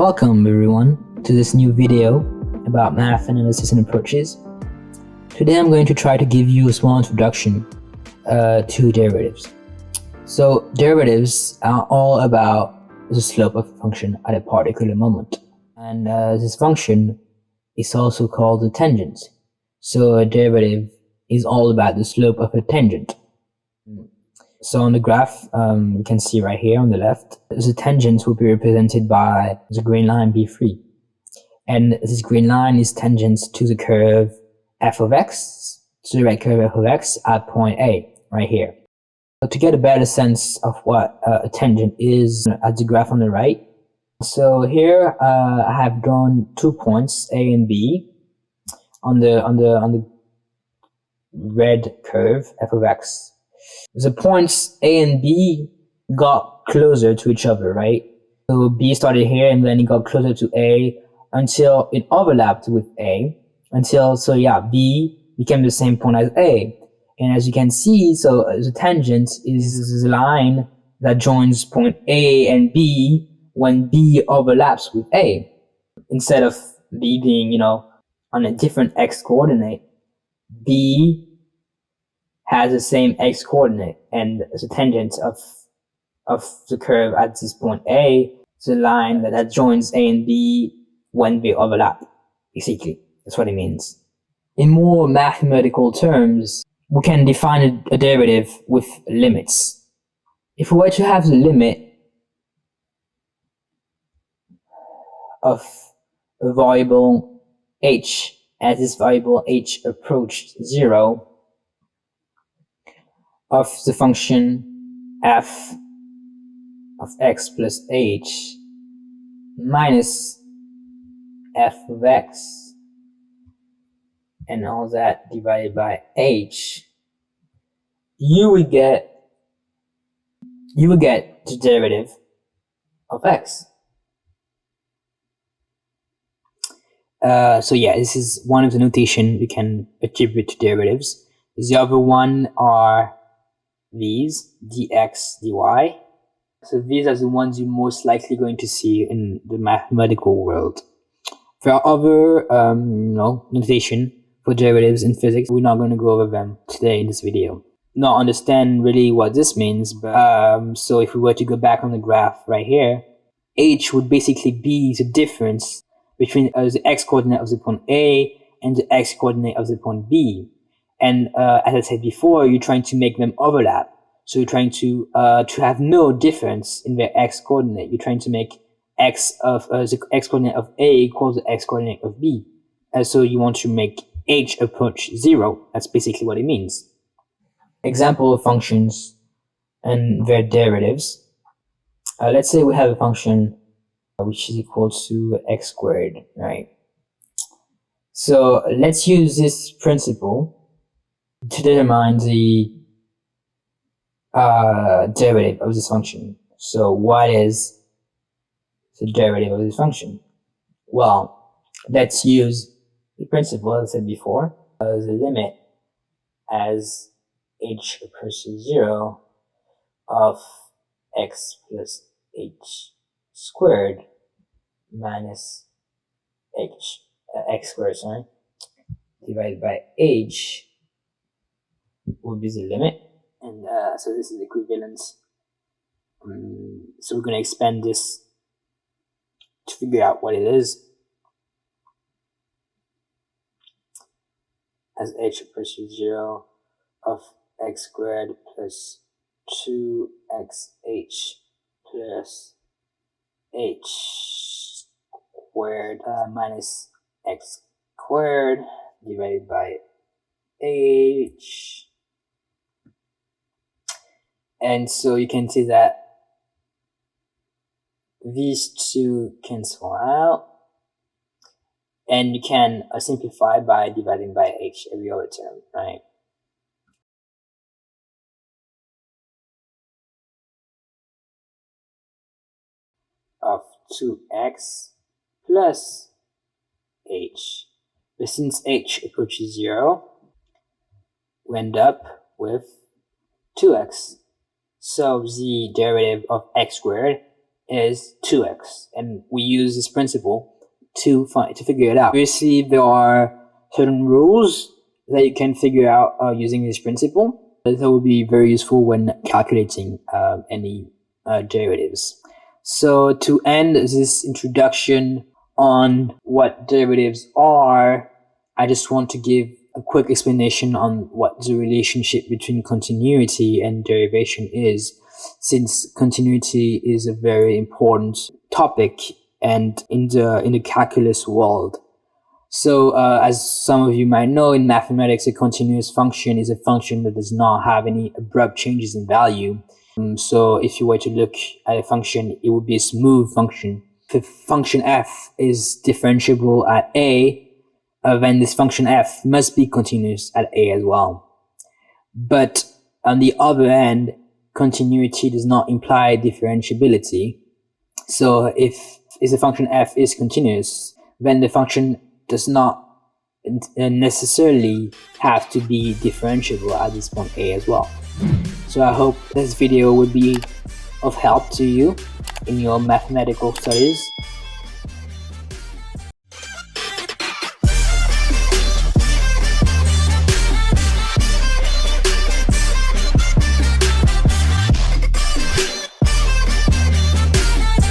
Welcome everyone to this new video about math analysis and approaches. Today I'm going to try to give you a small introduction to derivatives. So derivatives are all about the slope of a function at a particular moment. And this function is also called the tangent. So a derivative is all about the slope of a tangent. So on the graph, you can see right here on the left, the tangent will be represented by the green line B3. And this green line is tangent to the curve f of x, to the right curve f of x at point A, right here. So to get a better sense of what a tangent is at the graph on the right, so here I have drawn 2 points, A and B, on the red curve f of x. The points A and B got closer to each other, right? So B started here and then it got closer to A until it overlapped with A, B became the same point as A. And as you can see, so the tangent is the line that joins point A and B when B overlaps with A. Instead of B being, on a different x coordinate, B has the same x coordinate, and the tangent of the curve at this point A is the line that joins A and B when they overlap. Basically, that's what it means. In more mathematical terms, we can define a derivative with limits. If we were to have the limit of a variable h as this variable h approached 0, of the function f of x plus h minus f of x and all that divided by h, you would get the derivative of x. So yeah, this is one of the notation we can attribute to derivatives. The other one are these, dx, dy. So these are the ones you're most likely going to see in the mathematical world. There are other notation for derivatives in physics. We're not going to go over them today in this video. Not understand really what this means, but so if we were to go back on the graph right here, h would basically be the difference between the x coordinate of the point A and the x coordinate of the point B. And as I said before, you're trying to make them overlap. So you're trying to have no difference in their x coordinate. You're trying to make x of the x coordinate of A equals the x coordinate of B. So you want to make h approach 0. That's basically what it means. Example of functions and their derivatives. Let's say we have a function which is equal to x squared, right? So let's use this principle to determine the derivative of this function. So what is the derivative of this function? Well, let's use the principle, as I said before, as a limit as h approaches 0 of x plus h squared minus x squared, divided by h would be the limit. And so this is equivalence. So we're going to expand this to figure out what it is. As h approaches 0 of x squared plus 2xh plus h squared minus x squared divided by h. And so you can see that these two cancel out, and you can simplify by dividing by h every other term, right? Of 2x plus h. But since h approaches 0, we end up with 2x. So the derivative of x squared is 2x, and we use this principle to figure it out. Obviously, there are certain rules that you can figure out using this principle that will be very useful when calculating any derivatives. So to end this introduction on what derivatives are, I just want to give a quick explanation on what the relationship between continuity and derivation is, since continuity is a very important topic and in the calculus world. So as some of you might know, in mathematics, a continuous function is a function that does not have any abrupt changes in value. So if you were to look at a function, it would be a smooth function. If a function f is differentiable at a, then this function f must be continuous at a as well. But on the other hand, continuity does not imply differentiability. So if the function f is continuous, then the function does not necessarily have to be differentiable at this point a as well. So I hope this video would be of help to you in your mathematical studies.